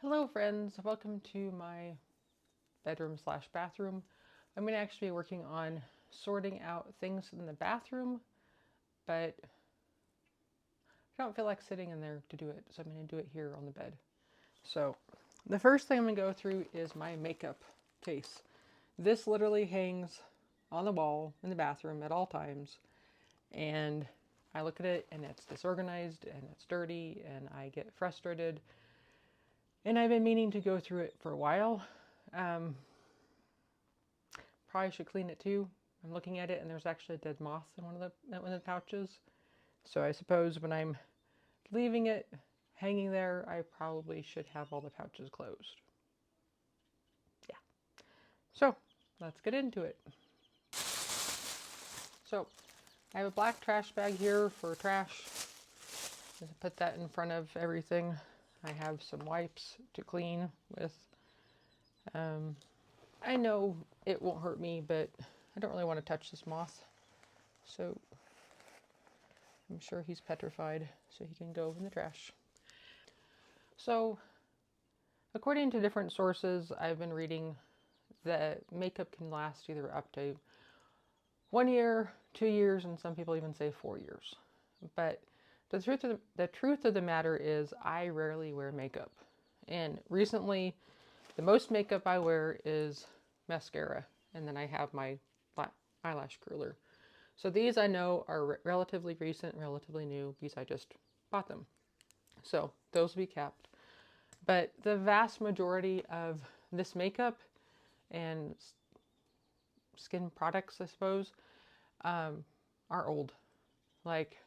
Hello friends, welcome to my bedroom slash bathroom. I'm going to actually be working on sorting out things in the bathroom, but I don't feel like sitting in there to do it, so I'm going to do it here on the bed. So the first thing I'm going to go through is my makeup case. This literally hangs on the wall in the bathroom at all times, and I look at it and it's disorganized and it's dirty and I get frustrated. And I've been meaning to go through it for a while. Probably should clean it too. I'm looking at it and there's actually a dead moth in one of the pouches. So I suppose when I'm leaving it hanging there, I probably should have all the pouches closed. Yeah. So let's get into it. So I have a black trash bag here for trash. Just put that in front of everything. I have some wipes to clean with. I know it won't hurt me, but I don't really want to touch this moth. So I'm sure he's petrified, so he can go in the trash. So according to different sources I've been reading, that makeup can last either up to 1 year, 2 years, and some people even say 4 years. But the truth of the matter is I rarely wear makeup. And recently, the most makeup I wear is mascara, and then I have my eyelash curler. So these I know are relatively recent, relatively new, because I just bought them. So those will be kept. But the vast majority of this makeup and skin products, I suppose, are old. Like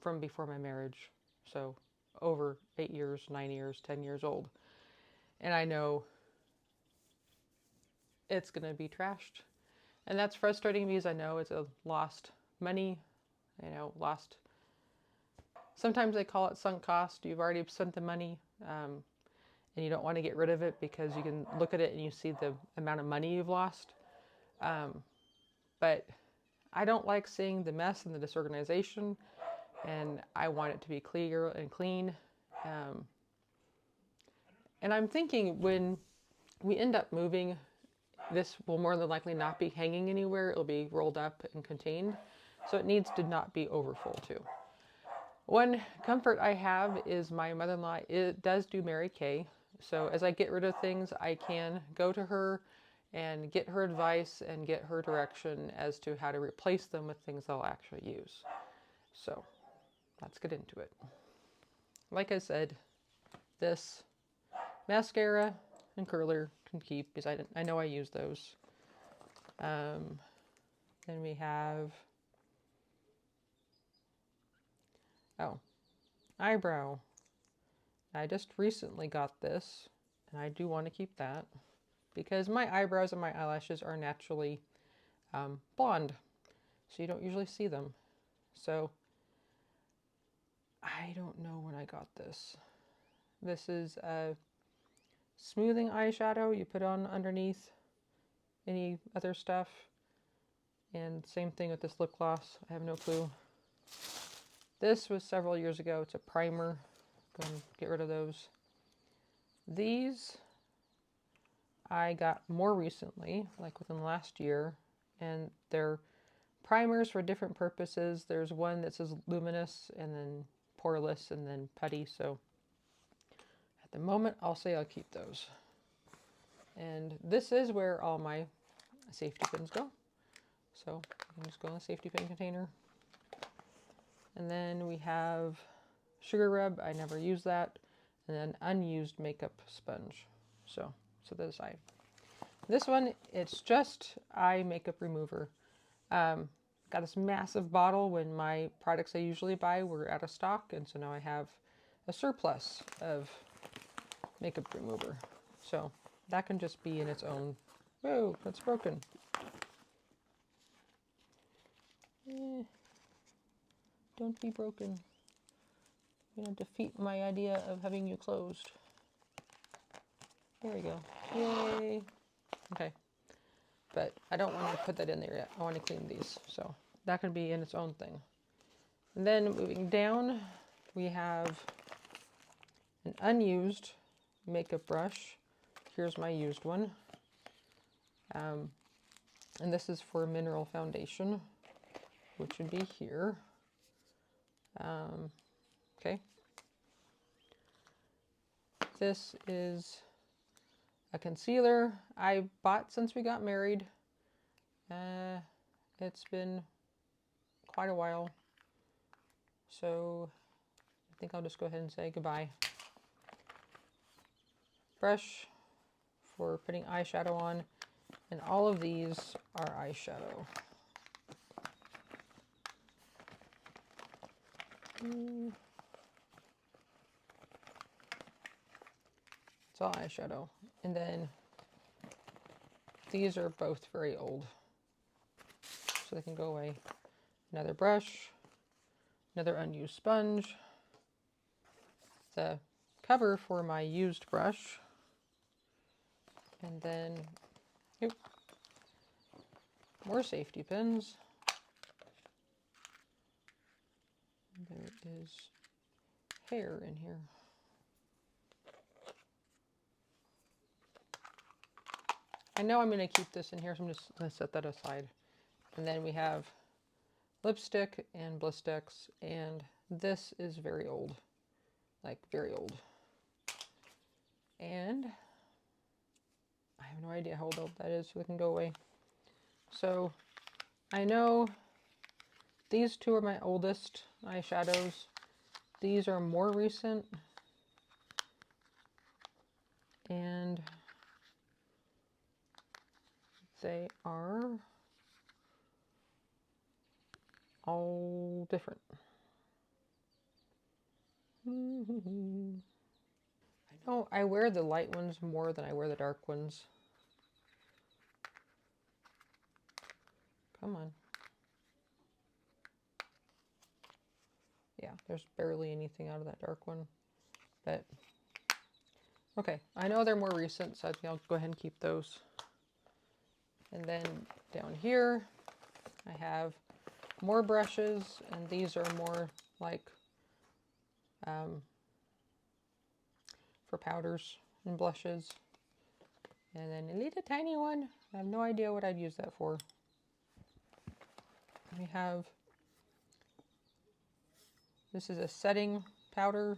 from before my marriage. So over 8 years, 9 years, 10 years old. And I know it's going to be trashed. And that's frustrating because I know it's a lost money, lost. Sometimes they call it sunk cost. You've already spent the money and you don't want to get rid of it because you can look at it and you see the amount of money you've lost. But I don't like seeing the mess and the disorganization, and I want it to be clear and clean. And I'm thinking when we end up moving, this will more than likely not be hanging anywhere. It'll be rolled up and contained. So it needs to not be overfull too. One comfort I have is my mother-in-law does do Mary Kay. So as I get rid of things, I can go to her and get her advice and get her direction as to how to replace them with things I'll actually use. So let's get into it. Like I said, this mascara and curler can keep because I know I use those. Then we have, eyebrow. I just recently got this, and I do want to keep that because my eyebrows and my eyelashes are naturally blonde, so you don't usually see them. So I don't know when I got this. This is a smoothing eyeshadow you put on underneath any other stuff. And same thing with this lip gloss. I have no clue. This was several years ago. It's a primer. Go and get rid of those. These I got more recently, like within the last year, and they're primers for different purposes. There's one that says luminous and then poreless and then putty. So at the moment, I'll say I'll keep those. And this is where all my safety pins go. So you can just go in the safety pin container. And then we have sugar rub. I never use that. And then unused makeup sponge. So to the side. This one, it's just eye makeup remover. Got this massive bottle when my products I usually buy were out of stock. And so now I have a surplus of makeup remover. So that can just be in its own. Whoa, that's broken. Don't be broken. I'm going to defeat my idea of having you closed. There we go. Yay. Okay. But I don't want to put that in there yet. I want to clean these. So that can be in its own thing. And then moving down, we have an unused makeup brush. Here's my used one. And this is for mineral foundation, which would be here. Okay. This is a concealer I bought since we got married. It's been quite a while, so I think I'll just go ahead and say goodbye. Brush for putting eyeshadow on, and all of these are eyeshadow. It's all eyeshadow. And then these are both very old, so they can go away. Another brush, another unused sponge, the cover for my used brush, and then more safety pins. There is hair in here. I know I'm going to keep this in here, so I'm just going to set that aside. And then we have lipstick and Blistex, and this is very old, like very old. And I have no idea how old that is, so it can go away. So I know these two are my oldest eyeshadows. These are more recent. And they are all different. I know I wear the light ones more than I wear the dark ones. Come on. Yeah, there's barely anything out of that dark one. But, okay, I know they're more recent, so I think I'll go ahead and keep those. And then down here, I have more brushes, and these are more like for powders and blushes. And then a little tiny one. I have no idea what I'd use that for. We have, this is a setting powder.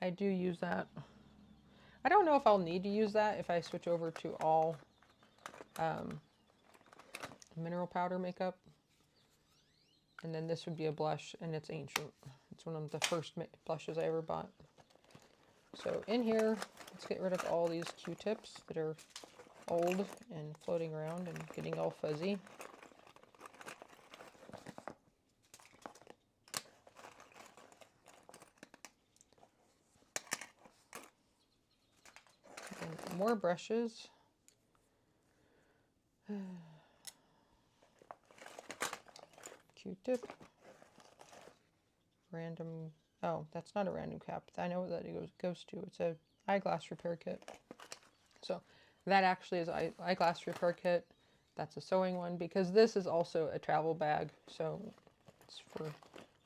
I do use that. I don't know if I'll need to use that if I switch over to all mineral powder makeup. And then this would be a blush, and it's ancient. It's one of the first blushes I ever bought. So in here, let's get rid of all these Q-tips that are old and floating around and getting all fuzzy. And more brushes. Q-tip. Random, oh, that's not a random cap. I know what that goes to. It's a eyeglass repair kit. So that actually is eyeglass repair kit. That's a sewing one, because this is also a travel bag. So it's for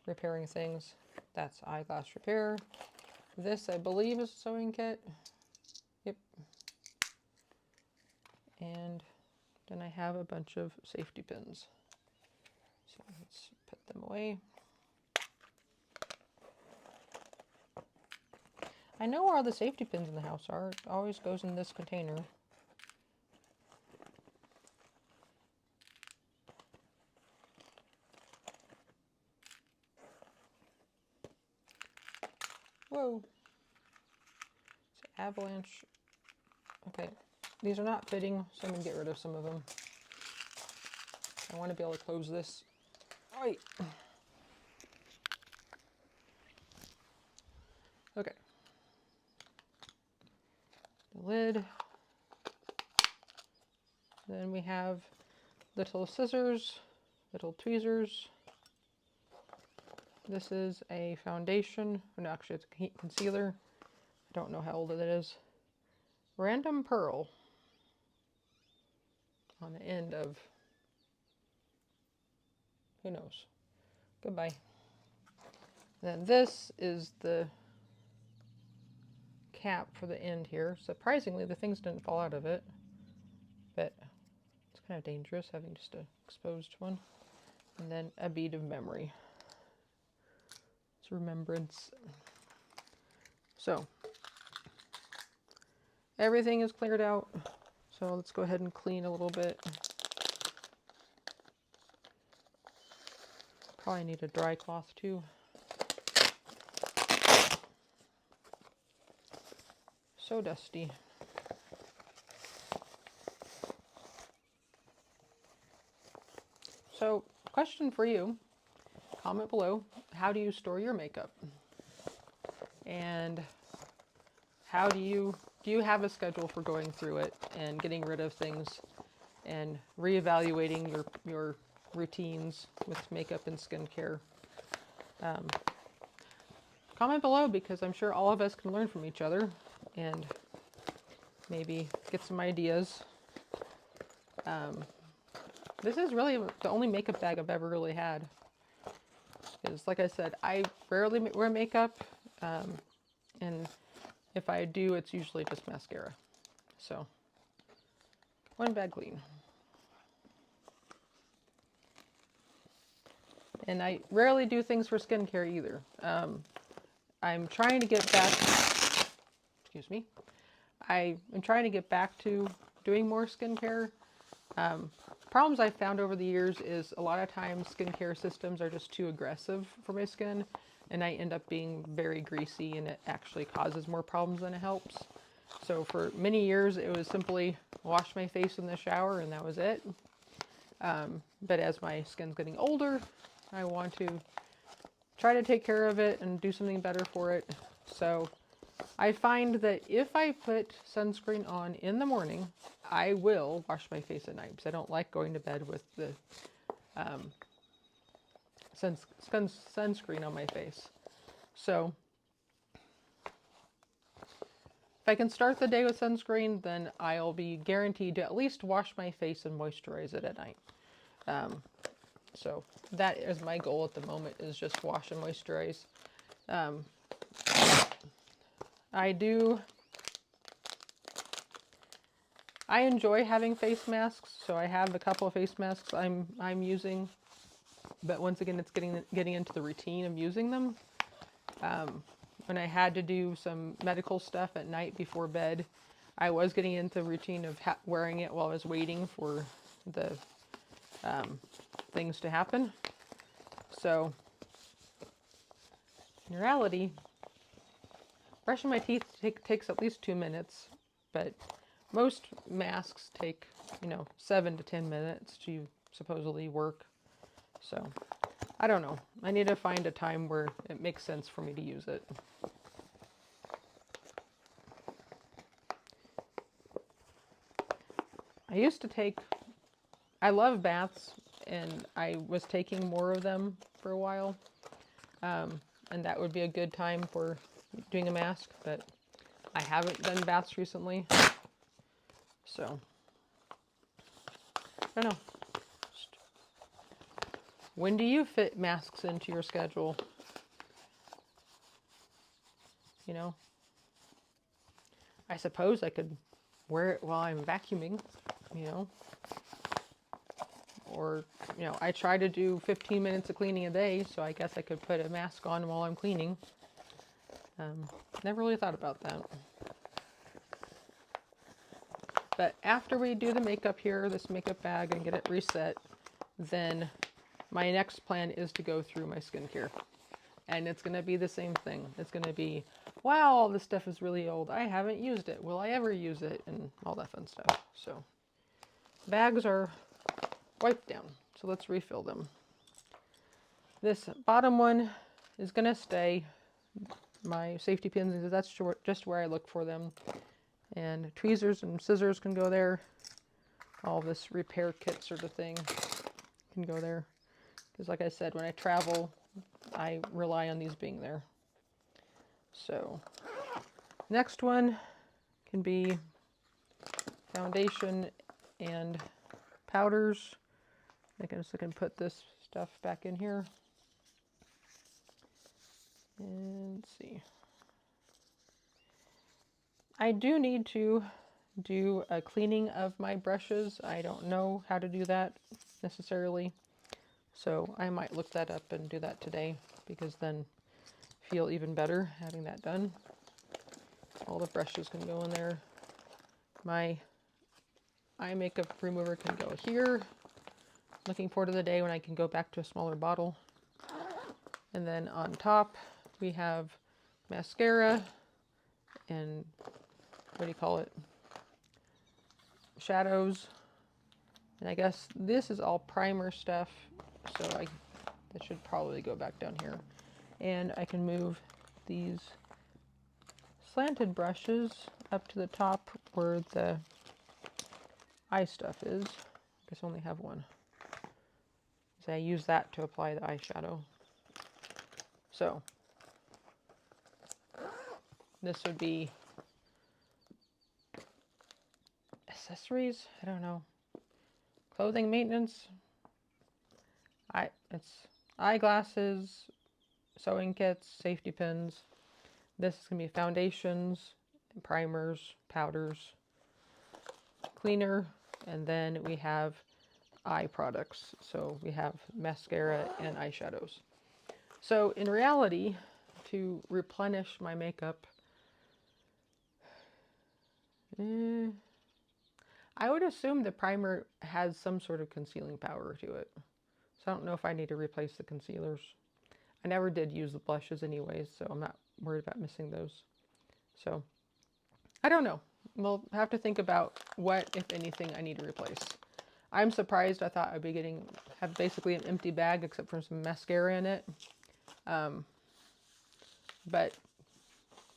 repairing things. That's eyeglass repair. This, I believe, is a sewing kit. Yep. And then I have a bunch of safety pins. So let's put them away. I know where all the safety pins in the house are. It always goes in this container. Whoa. It's an avalanche. Okay. These are not fitting, so I'm going to get rid of some of them. I want to be able to close this. Right. Okay. The lid. Then we have little scissors, little tweezers. This is a foundation. No, actually, it's a concealer. I don't know how old it is. Random pearl on the end of, who knows. Goodbye. Then this is the cap for the end here. Surprisingly, the things didn't fall out of it, but it's kind of dangerous having just an exposed one. And then a bead of memory. It's remembrance. So everything is cleared out. So let's go ahead and clean a little bit. Probably need a dry cloth too. So dusty. So, question for you, comment below, how do you store your makeup? And how do you have a schedule for going through it and getting rid of things and reevaluating your routines with makeup and skincare? Comment below, because I'm sure all of us can learn from each other and maybe get some ideas. This is really the only makeup bag I've ever really had. Because, like I said, I rarely wear makeup, and if I do, it's usually just mascara. So, one bag clean. And I rarely do things for skincare either. I'm trying to get back, excuse me, I am trying to get back to doing more skincare. Problems I've found over the years is a lot of times skincare systems are just too aggressive for my skin, and I end up being very greasy, and it actually causes more problems than it helps. So for many years it was simply wash my face in the shower and that was it. But as my skin's getting older, I want to try to take care of it and do something better for it. So I find that if I put sunscreen on in the morning, I will wash my face at night because I don't like going to bed with the sunscreen on my face. So if I can start the day with sunscreen, then I'll be guaranteed to at least wash my face and moisturize it at night. So that is my goal at the moment, is just wash and moisturize. I enjoy having face masks, so I have a couple of face masks I'm using, but once again, it's getting into the routine of using them. When I had to do some medical stuff at night before bed, I was getting into the routine of wearing it while I was waiting for the things to happen. So in reality, brushing my teeth takes at least 2 minutes, but most masks take, 7 to 10 minutes to supposedly work. So I don't know. I need to find a time where it makes sense for me to use it. I love baths, and I was taking more of them for a while. And that would be a good time for doing a mask, but I haven't done baths recently. So, I don't know. When do you fit masks into your schedule? I suppose I could wear it while I'm vacuuming, or, I try to do 15 minutes of cleaning a day, so I guess I could put a mask on while I'm cleaning. Never really thought about that. But after we do the makeup here, this makeup bag, and get it reset, then my next plan is to go through my skincare. And it's going to be the same thing. It's going to be, wow, all this stuff is really old. I haven't used it. Will I ever use it? And all that fun stuff. So bags are wiped down. So let's refill them. This bottom one is going to stay. My safety pins, that's just where I look for them. And tweezers and scissors can go there. All this repair kit sort of thing can go there. Because like I said, when I travel, I rely on these being there. So next one can be foundation and powders. I guess I can put this stuff back in here. And let's see. I do need to do a cleaning of my brushes. I don't know how to do that necessarily. So I might look that up and do that today, because then feel even better having that done. All the brushes can go in there. My eye makeup remover can go here. Looking forward to the day when I can go back to a smaller bottle. And then on top we have mascara and what do you call it? Shadows. And I guess this is all primer stuff, so that should probably go back down here. And I can move these slanted brushes up to the top where the eye stuff is. I guess I only have one. So I use that to apply the eyeshadow. So this would be accessories, I don't know. Clothing maintenance. It's eyeglasses, sewing kits, safety pins. This is gonna be foundations, primers, powders, cleaner, and then we have eye products. So we have mascara and eyeshadows. So in reality, to replenish my makeup, I would assume the primer has some sort of concealing power to it. So I don't know if I need to replace the concealers. I never did use the blushes anyways, so I'm not worried about missing those. So I don't know. We'll have to think about what, if anything, I need to replace. I'm surprised. I thought I'd be have basically an empty bag except for some mascara in it. But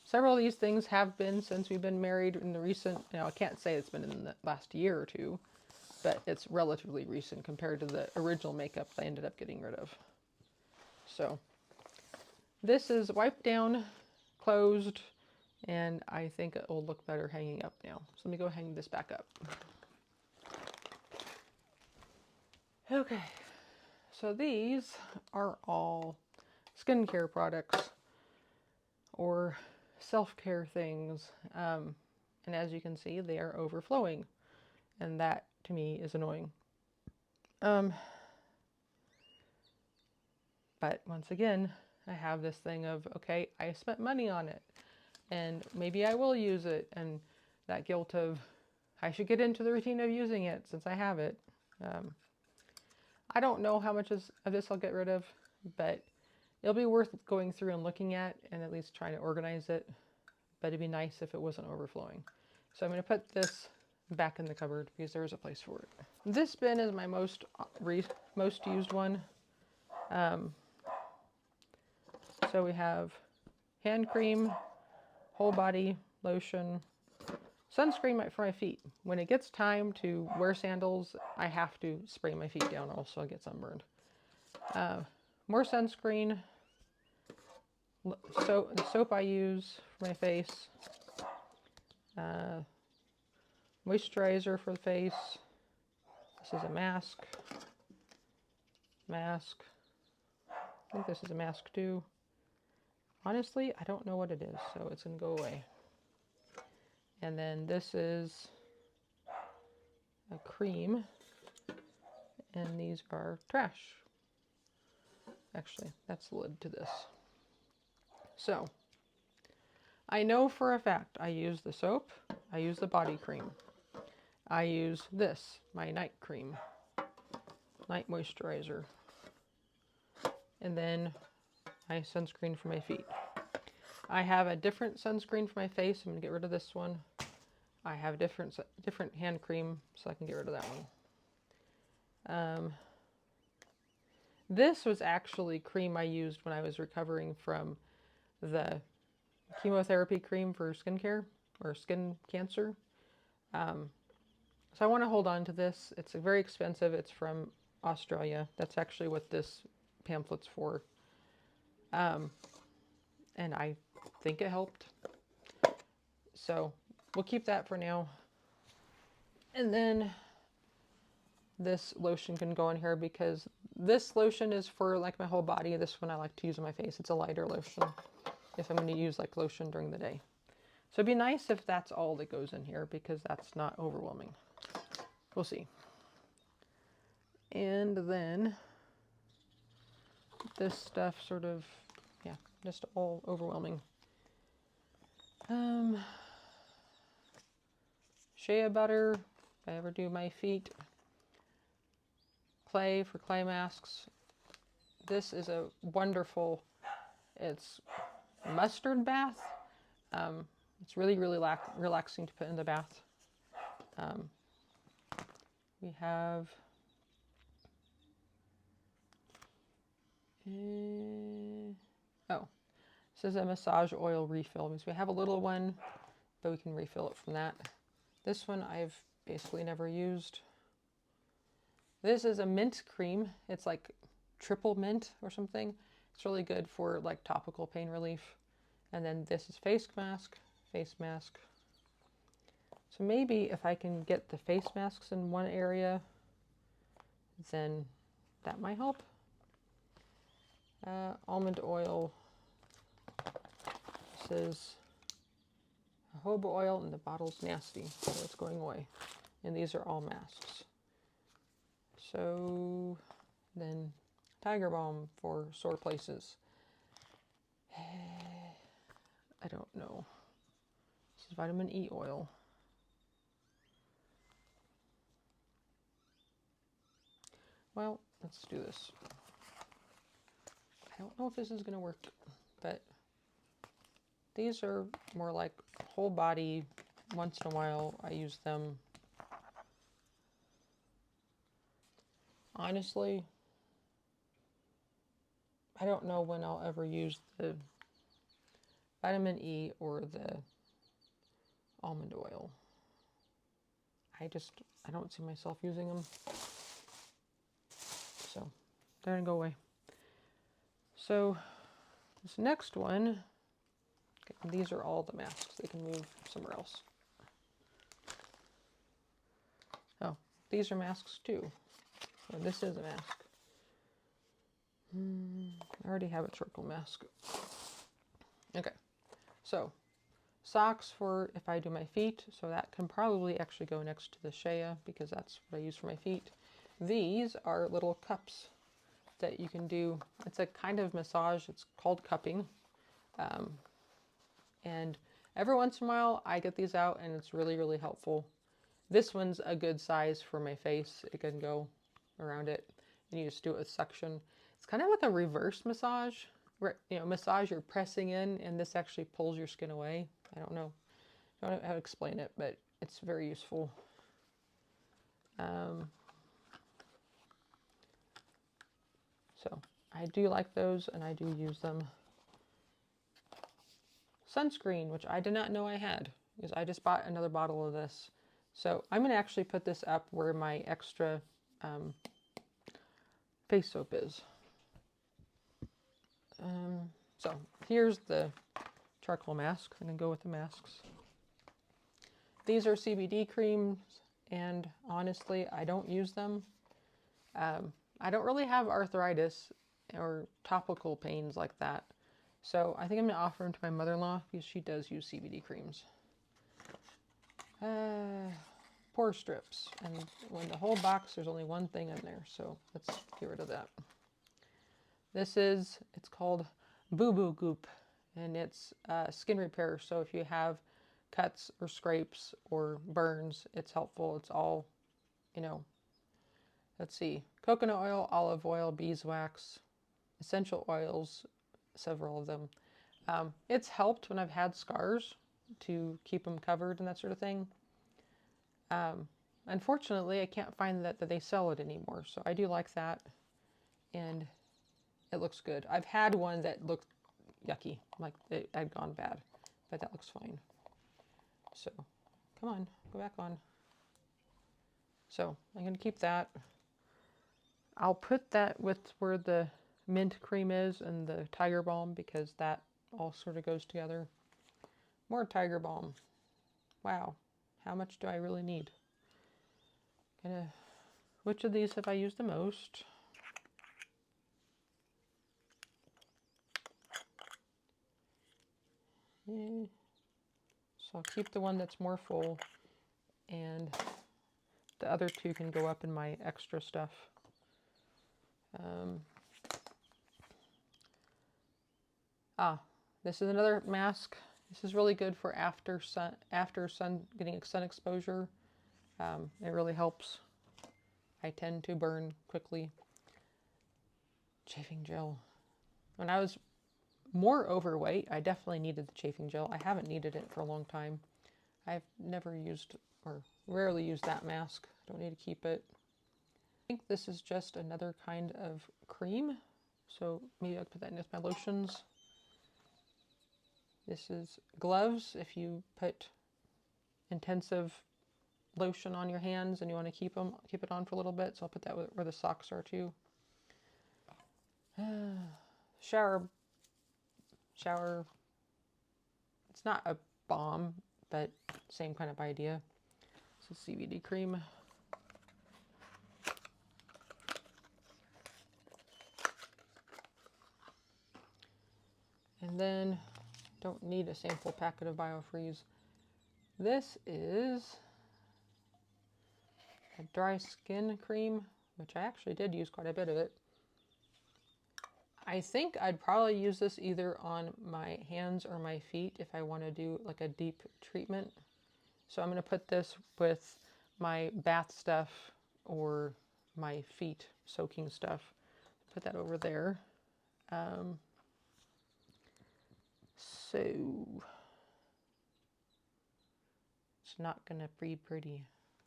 several of these things have been since we've been married in the recent, I can't say it's been in the last year or two, but it's relatively recent compared to the original makeup I ended up getting rid of. So this is wiped down, closed, and I think it will look better hanging up now. So let me go hang this back up. Okay, so these are all skincare products or self-care things. And as you can see, they are overflowing. And that, to me, is annoying. But once again, I have this thing of, okay, I spent money on it. And maybe I will use it. And that guilt of, I should get into the routine of using it since I have it. I don't know how much of this I'll get rid of, but it'll be worth going through and looking at and at least trying to organize it. But it'd be nice if it wasn't overflowing. So I'm going to put this back in the cupboard because there is a place for it. This bin is my most used one. So we have hand cream, whole body lotion, sunscreen for my feet. When it gets time to wear sandals, I have to spray my feet down, or else I get sunburned. More sunscreen, the soap I use for my face, moisturizer for the face. This is a mask. I think this is a mask too. Honestly, I don't know what it is, so it's gonna go away. And then this is a cream, and these are trash. Actually, that's the lid to this. So, I know for a fact I use the soap, I use the body cream, I use this, my night cream, night moisturizer, and then my sunscreen for my feet. I have a different sunscreen for my face. I'm going to get rid of this one. I have different hand cream, so I can get rid of that one. This was actually cream I used when I was recovering from the chemotherapy cream for skincare or skin cancer. So I want to hold on to this. It's very expensive. It's from Australia. That's actually what this pamphlet's for. And I think it helped. So we'll keep that for now. And then this lotion can go in here because this lotion is for like my whole body. This one I like to use on my face. It's a lighter lotion if I'm going to use like lotion during the day. So it'd be nice if that's all that goes in here, because that's not overwhelming. We'll see. And then this stuff sort of, yeah, just all overwhelming. Shea butter, if I ever do my feet. Clay for clay masks. This is a wonderful, it's mustard bath. It's really, really relaxing to put in the bath. We have oh, this is a massage oil refill. Means we have a little one, but we can refill it from that. This one I've basically never used. This is a mint cream. It's like triple mint or something. It's really good for like topical pain relief. And then this is face mask. So maybe if I can get the face masks in one area, then that might help. Almond oil. This is jojoba oil, and the bottle's nasty, so it's going away. And these are all masks. So then Tiger Balm for sore places. I don't know. This is vitamin E oil. Well, let's do this. I don't know if this is going to work, but these are more like whole body. Once in a while, I use them. Honestly, I don't know when I'll ever use the vitamin E or the almond oil. I don't see myself using them. So they're gonna go away. So this next one, okay, these are all the masks. They can move somewhere else. Oh, these are masks too. So this is a mask. I already have a charcoal mask. Okay, so socks for if I do my feet. So that can probably actually go next to the Shea, because that's what I use for my feet. These are little cups that you can do. It's a kind of massage. It's called cupping. And every once in a while I get these out, and it's really, really helpful. This one's a good size for my face. It can go around it, and you just do it with suction. It's kind of like a reverse massage. Massage, you're pressing in, and this actually pulls your skin away. I don't know how to explain it, but it's very useful. So I do like those, and I do use them. Sunscreen, which I did not know I had, because I just bought another bottle of this. So I'm going to actually put this up where my extra face soap is. So here's the charcoal mask. I'm going to go with the masks. These are CBD creams, and honestly, I don't use them. I don't really have arthritis or topical pains like that. So I think I'm going to offer them to my mother-in-law, because she does use CBD creams. Pore strips. And when the whole box, there's only one thing in there. So let's get rid of that. It's called Boo Boo Goop, and it's skin repair. So if you have cuts or scrapes or burns, it's helpful. It's all, let's see, coconut oil, olive oil, beeswax, essential oils, several of them. It's helped when I've had scars to keep them covered and that sort of thing. Unfortunately, I can't find that they sell it anymore, so I do like that, and it looks good. I've had one that looked yucky, like it had gone bad, but that looks fine. So, come on, go back on. So, I'm going to keep that. I'll put that with where the mint cream is and the Tiger Balm, because that all sort of goes together. More Tiger Balm. Wow, how much do I really need? Which of these have I used the most? So I'll keep the one that's more full, and the other two can go up in my extra stuff. This is another mask. This is really good for after getting sun exposure. It really helps. I tend to burn quickly. Chafing gel. When I was more overweight, I definitely needed the chafing gel. I haven't needed it for a long time. I've never used or rarely used that mask. I don't need to keep it. I think this is just another kind of cream. So maybe I'll put that in as my lotions. This is gloves. If you put intensive lotion on your hands and you want to keep it on for a little bit. So I'll put that where the socks are too. Shower. It's not a balm, but same kind of idea. So CBD cream. And then, don't need a sample packet of BioFreeze. This is a dry skin cream, which I actually did use quite a bit of it. I think I'd probably use this either on my hands or my feet if I want to do like a deep treatment. So I'm going to put this with my bath stuff or my feet soaking stuff. Put that over there. So it's not going to be pretty.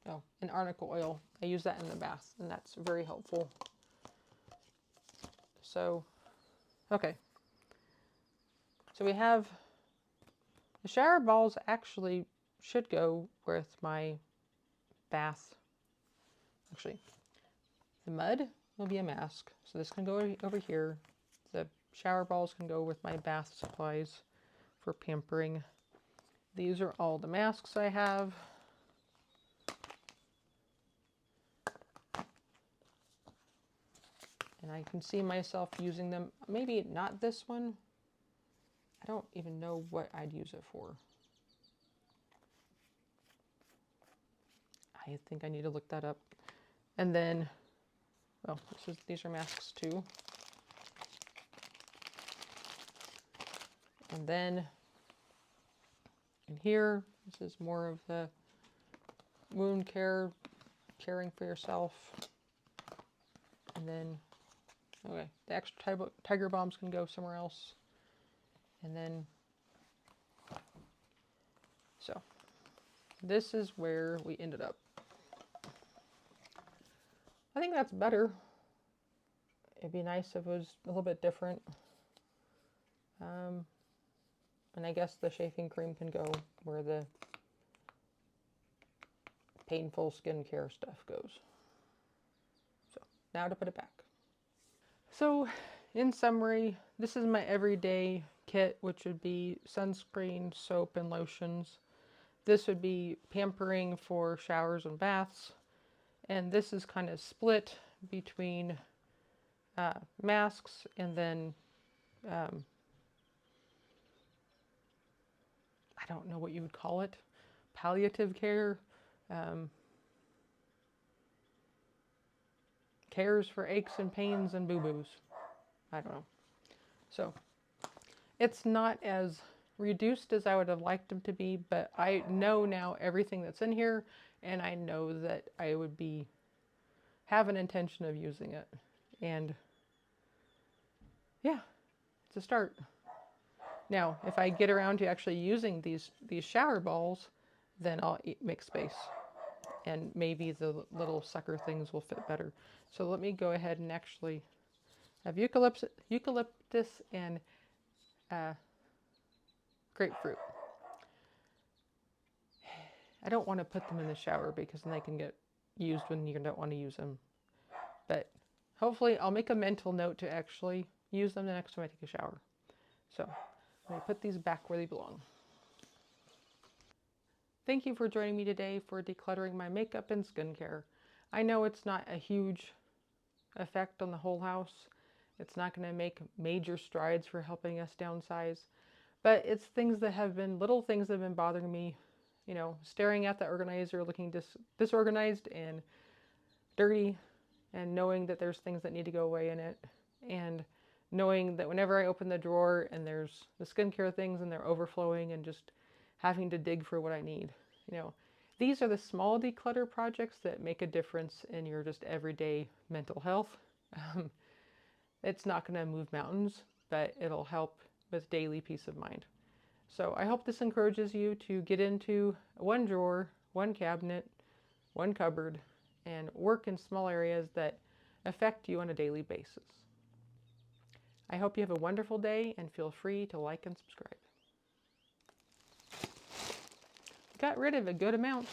Oh, an arnica oil. I use that in the bath, and that's very helpful. So, okay. So we have the shower balls actually should go with my bath. Actually, the mud will be a mask. So this can go over here. The shower balls can go with my bath supplies for pampering. These are all the masks I have. And I can see myself using them. Maybe not this one. I don't even know what I'd use it for. I think I need to look that up. And then, well, these are masks too. And then in here, this is more of the wound care, caring for yourself. And then, okay, the extra tiger bombs can go somewhere else. And then, so this is where we ended up. I think that's better. It'd be nice if it was a little bit different. And I guess the chafing cream can go where the painful skincare stuff goes. So now to put it back. So in summary, this is my everyday kit, which would be sunscreen, soap, and lotions. This would be pampering for showers and baths. And this is kind of split between masks and then I don't know what you would call it, palliative care, cares for aches and pains and boo-boos. I don't know. So it's not as reduced as I would have liked them to be, but I know now everything that's in here, and I know that I would have an intention of using it. And yeah, it's a start. Now, if I get around to actually using these shower balls, then I'll make space. And maybe the little sucker things will fit better. So let me go ahead and actually have eucalyptus and grapefruit. I don't want to put them in the shower because then they can get used when you don't want to use them. But hopefully I'll make a mental note to actually use them the next time I take a shower. So let me put these back where they belong. Thank you for joining me today for decluttering my makeup and skincare. I know it's not a huge effect on the whole house. It's not going to make major strides for helping us downsize, But it's things that have been, little things that have been bothering me, you know, staring at the organizer, looking disorganized and dirty, and knowing that there's things that need to go away in it, and knowing that whenever I open the drawer and there's the skincare things and they're overflowing, and just having to dig for what I need. You know, these are the small declutter projects that make a difference in your just everyday mental health. It's not going to move mountains, but it'll help with daily peace of mind. So I hope this encourages you to get into one drawer, one cabinet, one cupboard, and work in small areas that affect you on a daily basis. I hope you have a wonderful day, and feel free to like and subscribe. Got rid of a good amount.